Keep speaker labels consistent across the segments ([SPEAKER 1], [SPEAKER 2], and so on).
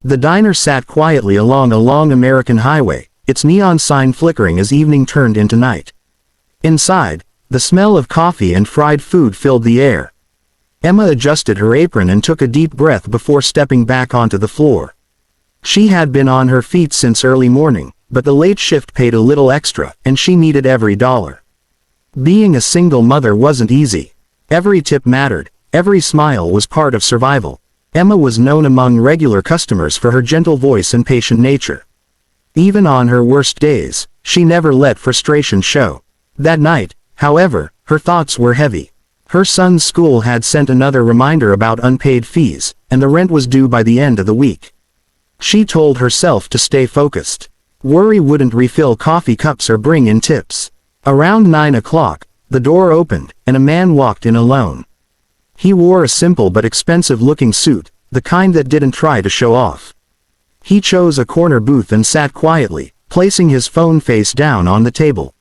[SPEAKER 1] The diner sat quietly along a long American highway, its neon sign flickering as evening turned into night. Inside, the smell of coffee and fried food filled the air. Emma adjusted her apron and took a deep breath before stepping back onto the floor. She had been on her feet since early morning, but the late shift paid a little extra, and she needed every dollar. Being a single mother wasn't easy. Every tip mattered, every smile was part of survival. Emma was known among regular customers for her gentle voice and patient nature. Even on her worst days, she never let frustration show. That night, however, her thoughts were heavy. Her son's school had sent another reminder about unpaid fees, and the rent was due by the end of the week. She told herself to stay focused. Worry wouldn't refill coffee cups or bring in tips. Around 9 o'clock, the door opened, and a man walked in alone. He wore a simple but expensive-looking suit, the kind that didn't try to show off. He chose a corner booth and sat quietly, placing his phone face down on the table.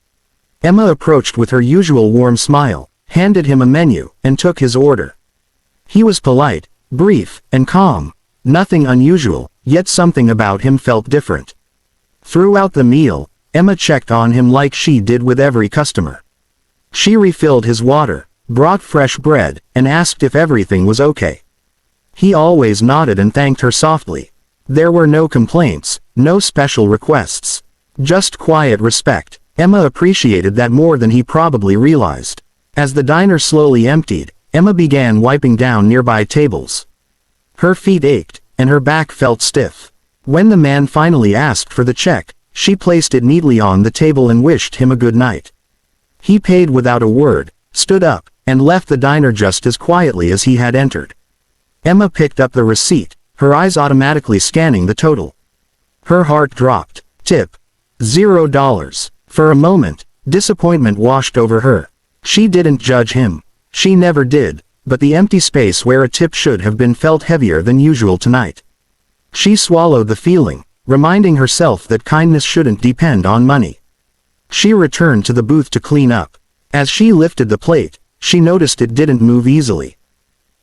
[SPEAKER 1] Emma approached with her usual warm smile, handed him a menu, and took his order. He was polite, brief, and calm. Nothing unusual, yet something about him felt different. Throughout the meal, Emma checked on him like she did with every customer. She refilled his water, brought fresh bread, and asked if everything was okay. He always nodded and thanked her softly. There were no complaints, no special requests. Just quiet respect. Emma appreciated that more than he probably realized. As the diner slowly emptied, Emma began wiping down nearby tables. Her feet ached, and her back felt stiff. When the man finally asked for the check, she placed it neatly on the table and wished him a good night. He paid without a word, stood up, and left the diner just as quietly as he had entered. Emma picked up the receipt, her eyes automatically scanning the total. Her heart dropped. Tip. $0. For a moment, disappointment washed over her. She didn't judge him. She never did, but the empty space where a tip should have been felt heavier than usual tonight. She swallowed the feeling, reminding herself that kindness shouldn't depend on money. She returned to the booth to clean up. As she lifted the plate, she noticed it didn't move easily.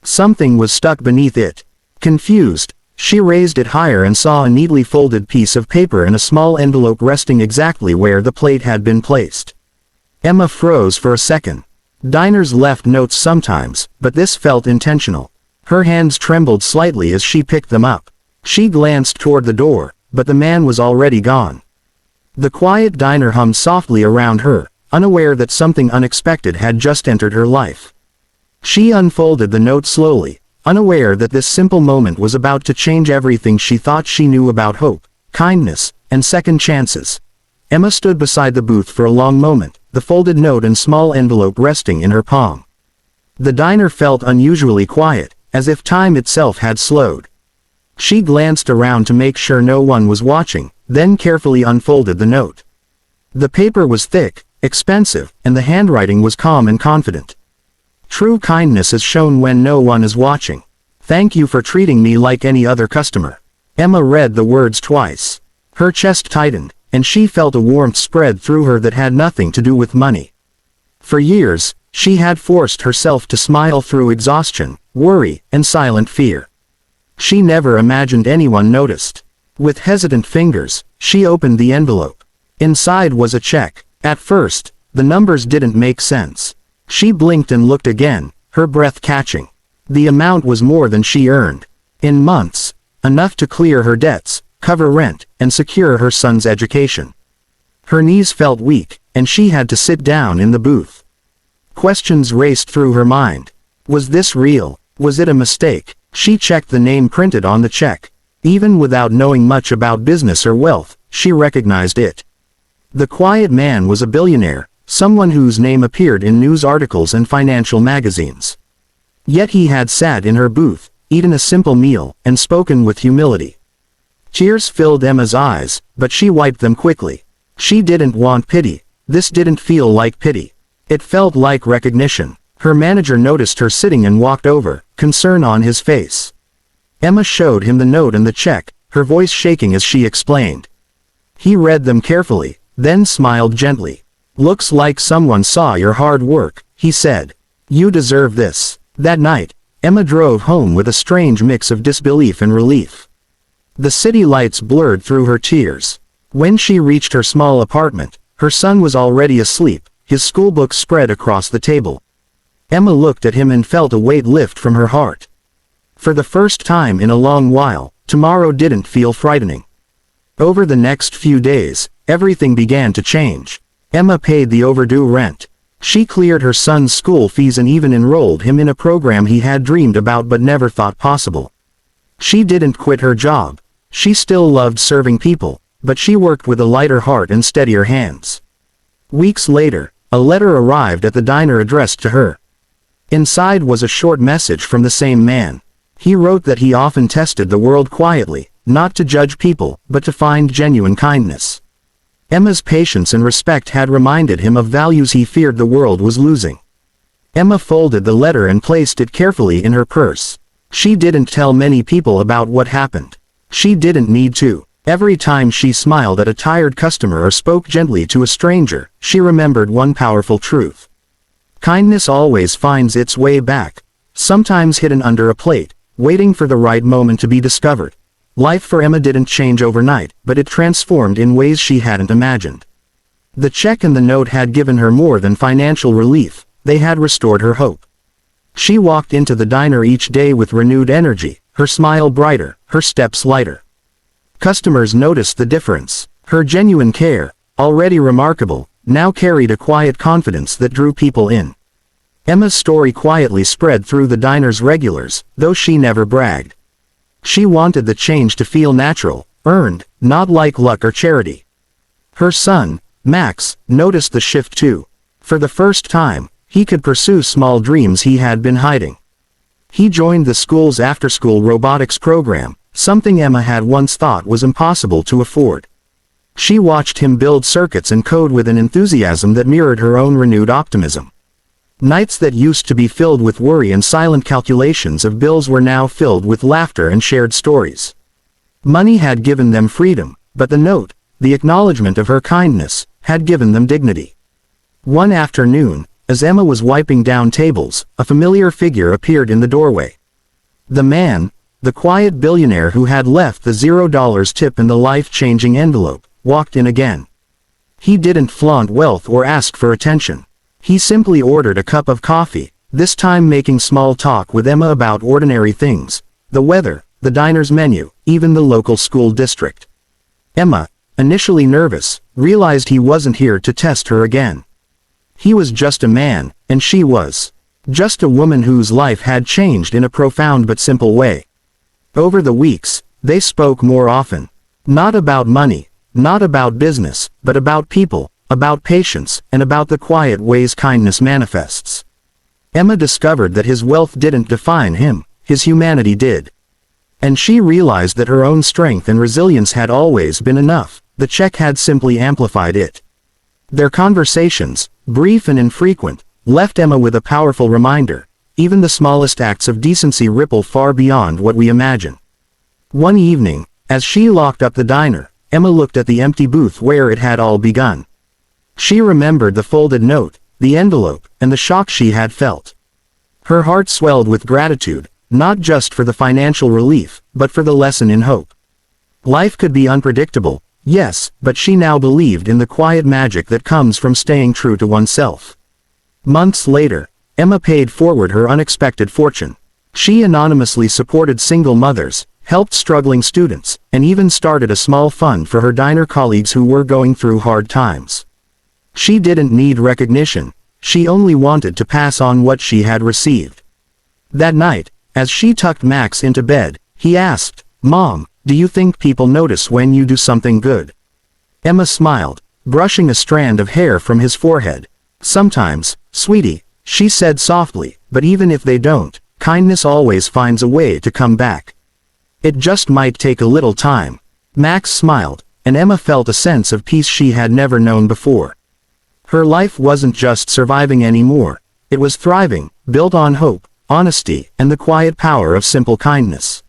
[SPEAKER 1] Something was stuck beneath it. Confused, she raised it higher and saw a neatly folded piece of paper and a small envelope resting exactly where the plate had been placed. Emma froze for a second. Diners left notes sometimes, but this felt intentional. Her hands trembled slightly as she picked them up. She glanced toward the door, but the man was already gone. The quiet diner hummed softly around her, unaware that something unexpected had just entered her life. She unfolded the note slowly, unaware that this simple moment was about to change everything she thought she knew about hope, kindness, and second chances. Emma stood beside the booth for a long moment, the folded note and small envelope resting in her palm. The diner felt unusually quiet, as if time itself had slowed. She glanced around to make sure no one was watching, then carefully unfolded the note. The paper was thick, expensive, and the handwriting was calm and confident. True kindness is shown when no one is watching. Thank you for treating me like any other customer. Emma read the words twice. Her chest tightened, and she felt a warmth spread through her that had nothing to do with money. For years, she had forced herself to smile through exhaustion, worry, and silent fear. She never imagined anyone noticed. With hesitant fingers, she opened the envelope. Inside was a check. At first, the numbers didn't make sense. She blinked and looked again, her breath catching. The amount was more than she earned. In months, enough to clear her debts, cover rent, and secure her son's education. Her knees felt weak, and she had to sit down in the booth. Questions raced through her mind. Was this real? Was it a mistake? She checked the name printed on the check. Even without knowing much about business or wealth, she recognized it. The quiet man was a billionaire, someone whose name appeared in news articles and financial magazines. Yet he had sat in her booth, eaten a simple meal, and spoken with humility. Tears filled Emma's eyes, but she wiped them quickly. She didn't want pity. This didn't feel like pity. It felt like recognition. Her manager noticed her sitting and walked over, concern on his face. Emma showed him the note and the check, her voice shaking as she explained. He read them carefully, then smiled gently. Looks like someone saw your hard work, he said. You deserve this. That night, Emma drove home with a strange mix of disbelief and relief. The city lights blurred through her tears. When she reached her small apartment, her son was already asleep, his schoolbook spread across the table. Emma looked at him and felt a weight lift from her heart. For the first time in a long while, tomorrow didn't feel frightening. Over the next few days, everything began to change. Emma paid the overdue rent. She cleared her son's school fees and even enrolled him in a program he had dreamed about but never thought possible. She didn't quit her job. She still loved serving people, but she worked with a lighter heart and steadier hands. Weeks later, a letter arrived at the diner addressed to her. Inside was a short message from the same man. He wrote that he often tested the world quietly, not to judge people, but to find genuine kindness. Emma's patience and respect had reminded him of values he feared the world was losing. Emma folded the letter and placed it carefully in her purse. She didn't tell many people about what happened. She didn't need to. Every time she smiled at a tired customer or spoke gently to a stranger, she remembered one powerful truth. Kindness always finds its way back, sometimes hidden under a plate, waiting for the right moment to be discovered. Life for Emma didn't change overnight, but it transformed in ways she hadn't imagined. The check and the note had given her more than financial relief, they had restored her hope. She walked into the diner each day with renewed energy, her smile brighter, her steps lighter. Customers noticed the difference. Her genuine care, already remarkable, now carried a quiet confidence that drew people in. Emma's story quietly spread through the diner's regulars, though she never bragged. She wanted the change to feel natural, earned, not like luck or charity. Her son, Max, noticed the shift too. For the first time, he could pursue small dreams he had been hiding. He joined the school's after-school robotics program, something Emma had once thought was impossible to afford. She watched him build circuits and code with an enthusiasm that mirrored her own renewed optimism. Nights that used to be filled with worry and silent calculations of bills were now filled with laughter and shared stories. Money had given them freedom, but the note, the acknowledgement of her kindness, had given them dignity. One afternoon, as Emma was wiping down tables, a familiar figure appeared in the doorway. The man, the quiet billionaire who had left the $0 tip in the life-changing envelope, walked in again. He didn't flaunt wealth or ask for attention. He simply ordered a cup of coffee, this time making small talk with Emma about ordinary things, the weather, the diner's menu, even the local school district. Emma, initially nervous, realized he wasn't here to test her again. He was just a man, and she was just a woman whose life had changed in a profound but simple way. Over the weeks, they spoke more often. Not about money, not about business, but about people, about patience, and about the quiet ways kindness manifests. Emma discovered that his wealth didn't define him, his humanity did. And she realized that her own strength and resilience had always been enough, the check had simply amplified it. Their conversations, brief and infrequent, left Emma with a powerful reminder: even the smallest acts of decency ripple far beyond what we imagine. One evening, as she locked up the diner, Emma looked at the empty booth where it had all begun. She remembered the folded note, the envelope, and the shock she had felt. Her heart swelled with gratitude, not just for the financial relief, but for the lesson in hope. Life could be unpredictable, yes, but she now believed in the quiet magic that comes from staying true to oneself. Months later, Emma paid forward her unexpected fortune. She anonymously supported single mothers, helped struggling students, and even started a small fund for her diner colleagues who were going through hard times. She didn't need recognition, she only wanted to pass on what she had received. That night, as she tucked Max into bed, he asked, "Mom, do you think people notice when you do something good?" Emma smiled, brushing a strand of hair from his forehead. "Sometimes, sweetie," she said softly, "but even if they don't, kindness always finds a way to come back. It just might take a little time." Max smiled, and Emma felt a sense of peace she had never known before. Her life wasn't just surviving anymore, it was thriving, built on hope, honesty, and the quiet power of simple kindness.